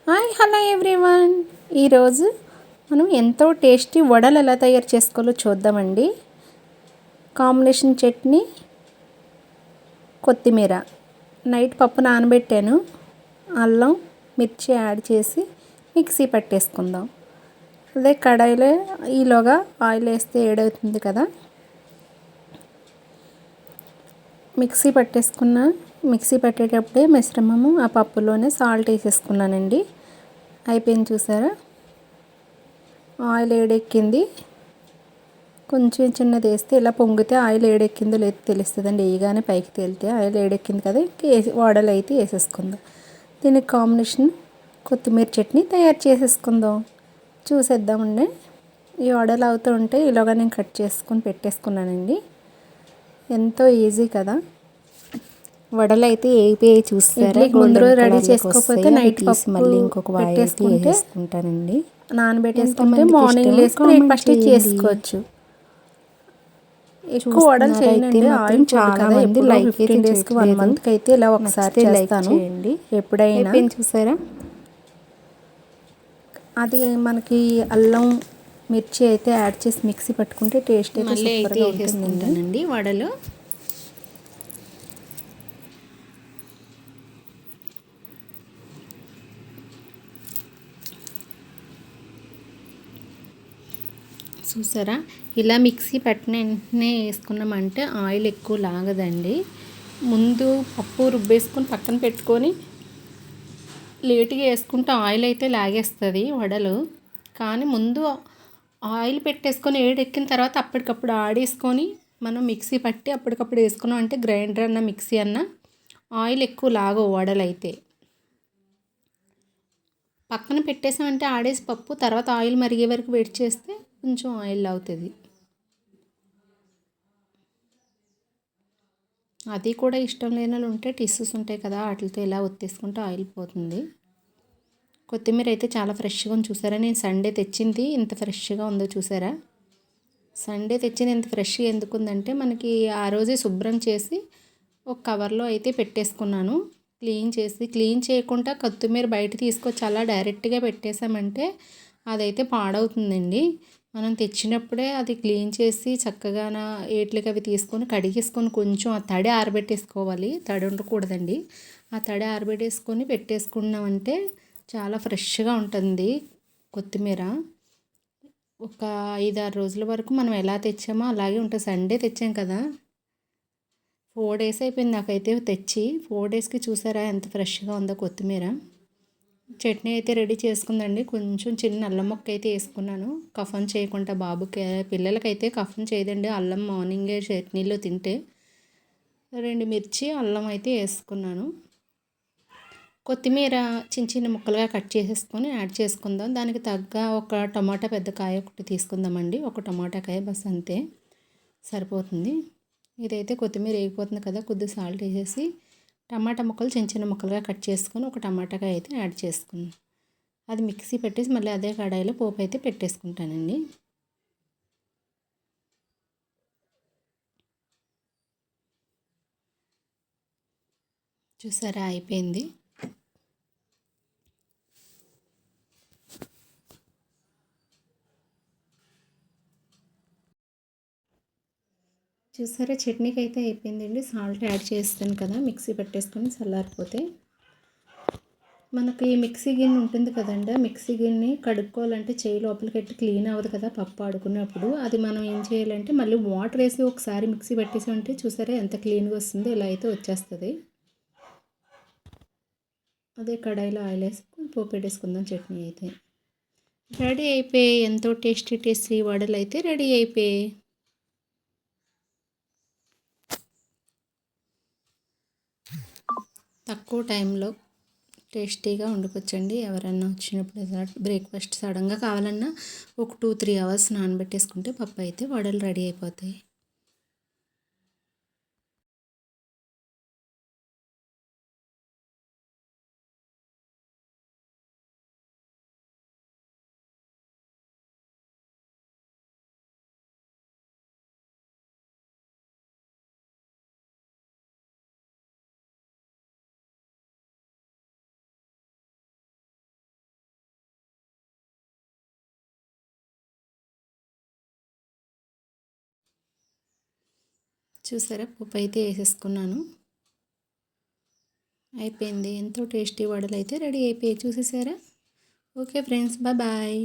Hi hello everyone. ఈరోజు మనం ఎంతో టేస్టీ వడలు ఎలా తయారు చేసుకోవాలో చూద్దామండి. కాంబినేషన్ చట్నీ, కొత్తిమీర. నైట్ పప్పు నానబెట్టాను. అల్లం మిర్చి యాడ్ చేసి మిక్సీ పట్టేసుకుందాం. అదే కడాయిలో ఈలోగా ఆయిల్ వేస్తే ఏడవుతుంది కదా. మిక్సీ పట్టేటప్పుడే మిశ్రమము ఆ పప్పులోనే సాల్ట్ వేసేసుకున్నానండి. అయిపోయింది చూసారా. ఆయిల్ ఏడెక్కింది. కొంచెం చిన్నది వేస్తే ఇలా పొంగితే ఆయిల్ ఏడెక్కిందో లేదో తెలుస్తుందండి. వేయగానే పైకి తేలితే ఆయిల్ ఏడెక్కింది కదా. వడలు అయితే వేసేసుకుందాం. దీనికి కాంబినేషన్ కొత్తిమీర చట్నీ తయారు చేసేసుకుందాం. చూసేద్దామండి. ఈ వడలు అవుతూ ఉంటే ఇలాగా నేను కట్ చేసుకొని పెట్టేసుకున్నానండి. ఎంతో ఈజీ కదా. వడలు అయితే ఏపీఐ చూస్తారా. ముందు రోజు రెడీ చేసుకోకపోతే నైట్ పప్పు మళ్ళీ ఇంకొక వాయి అయితే పెట్టేసుకుంటే వేసుకుంటానండి. నానబెట్టేసుకుంటే మార్నింగ్ లేసి బ్రేక్ఫాస్ట్ చేసుకోవచ్చు. ఎక్కువ వడలు చేయనండి. ఆయిల్ చాలా మంది లైక్ 15 డేస్కి 1 మంత్కి అయితే ఇలా ఒకసారి చేస్తాను. ఎప్పుడైనా చూసారా. అది మనకి అల్లం మిర్చి అయితే యాడ్ చేసి మిక్సీ పట్టుకుంటే టేస్ట్ అయితే సూపర్గా ఉంటుందండి. వడలు చూసారా. ఇలా మిక్సీ పట్టిన వెంటనే వేసుకున్నామంటే ఆయిల్ ఎక్కువ లాగదండి. ముందు పప్పు రుబ్బేసుకొని పక్కన పెట్టుకొని లేట్గా వేసుకుంటే ఆయిల్ అయితే లాగేస్తుంది వడలు. కానీ ముందు ఆయిల్ పెట్టేసుకొని ఏడెక్కిన తర్వాత అప్పటికప్పుడు ఆడేసుకొని మనం మిక్సీ పట్టి అప్పటికప్పుడు వేసుకున్నాం అంటే గ్రైండర్ అన్న మిక్సీ అన్న ఆయిల్ ఎక్కువ లాగవు వడలు అయితే. పక్కన పెట్టేసామంటే ఆడేసి పప్పు తర్వాత ఆయిల్ మరిగే వరకు వెయిట్ చేస్తే కొంచెం ఆయిల్ అవుతుంది. అది కూడా ఇష్టం లేని వాళ్ళు ఉంటే టిష్యూస్ ఉంటాయి కదా, వాటితో ఇలా ఒత్తేసుకుంటే ఆయిల్ పోతుంది. కొత్తిమీర అయితే చాలా ఫ్రెష్గా ఉంది చూసారా. నేను సండే తెచ్చింది ఇంత ఫ్రెష్గా ఉందో చూసారా. సండే తెచ్చింది ఇంత ఫ్రెష్గా ఎందుకు ఉందంటే మనకి ఆ రోజే శుభ్రం చేసి ఒక కవర్లో అయితే పెట్టేసుకున్నాను. క్లీన్ చేయకుండా కొత్తిమీర బయట తీసుకొచ్చి అలా డైరెక్ట్గా పెట్టేసామంటే అదైతే పాడవుతుందండి. మనం తెచ్చినప్పుడే అది క్లీన్ చేసి చక్కగా ఏట్లకి అవి తీసుకొని కడిగేసుకొని కొంచెం ఆ తడి ఆరబెట్టేసుకోవాలి. తడి ఉండకూడదండి. ఆ తడి ఆరబెట్టేసుకొని పెట్టేసుకున్నామంటే చాలా ఫ్రెష్గా ఉంటుంది కొత్తిమీర. ఒక 5-6 రోజుల వరకు మనం ఎలా తెచ్చామో అలాగే ఉంటుంది. సండే తెచ్చాం కదా, 4 డేస్ అయిపోయింది నాకైతే తెచ్చి. 4 డేస్కి చూసారా ఎంత ఫ్రెష్గా ఉందో కొత్తిమీర. చట్నీ అయితే రెడీ చేసుకుందండి. కొంచెం చిన్న అల్లం ముక్క అయితే వేసుకున్నాను కఫం చేయకుండా. బాబుకి పిల్లలకైతే కఫం చేయదండి అల్లం మార్నింగే చట్నీలో తింటే. 2 మిర్చి అల్లం అయితే వేసుకున్నాను. కొత్తిమీర చిన్న చిన్న ముక్కలుగా కట్ చేసేసుకొని యాడ్ చేసుకుందాం. దానికి తగ్గ ఒక టమాటా పెద్ద కాయ ఒకటి తీసుకుందామండి. ఒక టమాటా కాయ బస్ అంతే సరిపోతుంది. ఇదైతే కొత్తిమీర వేగిపోతుంది కదా, కొద్దిగా సాల్ట్ వేసేసి టమాటా ముక్కలు చిన్న చిన్న ముక్కలుగా కట్ చేసుకొని ఒక టమాటాకాయ అయితే యాడ్ చేసుకున్నాను. అది మిక్సీ పెట్టేసి మళ్ళీ అదే కడాయిలో పోపు అయితే పెట్టేసుకుంటానండి. చూసారా అయిపోయింది. చూసారా చట్నీకి అయితే అయిపోయిందండి. సాల్ట్ యాడ్ చేస్తాను కదా మిక్సీ పెట్టేసుకొని చల్లారిపోతే. మనకి మిక్సీ గిన్నె ఉంటుంది కదండి, ఆ మిక్సీ గిన్నె కడుక్కోవాలంటే చేయి లోపలికి పెట్టి క్లీన్ అవ్వదు కదా పప్పు ఆడుకున్నప్పుడు. అది మనం ఏం చేయాలంటే మళ్ళీ వాటర్ వేసి ఒకసారి మిక్సీ పెట్టేసామంటే చూసారా ఎంత క్లీన్గా వస్తుందో. ఇలా అయితే వచ్చేస్తుంది. అదే కడాయిలో ఆయిల్ వేసి పోపు పెట్టేసుకుందాం. చట్నీ అయితే రెడీ అయిపోయాయి. ఎంతో టేస్టీ వడలు అయితే రెడీ అయిపోయాయి. తక్కువ టైంలో టేస్టీగా వండుకోవచ్చండి. ఎవరైనా వచ్చినప్పుడు బ్రేక్ఫాస్ట్ సడన్గా కావాలన్నా ఒక 2-3 అవర్స్ నానబెట్టేసుకుంటే పప్పు అయితే వడలు రెడీ అయిపోతాయి. చూసారా పప్పు అయితే వేసేసుకున్నాను. అయిపోయింది. ఎంతో టేస్టీ వడలు అయితే రెడీ అయిపోయాయి చూసేసారా. Okay friends, bye bye.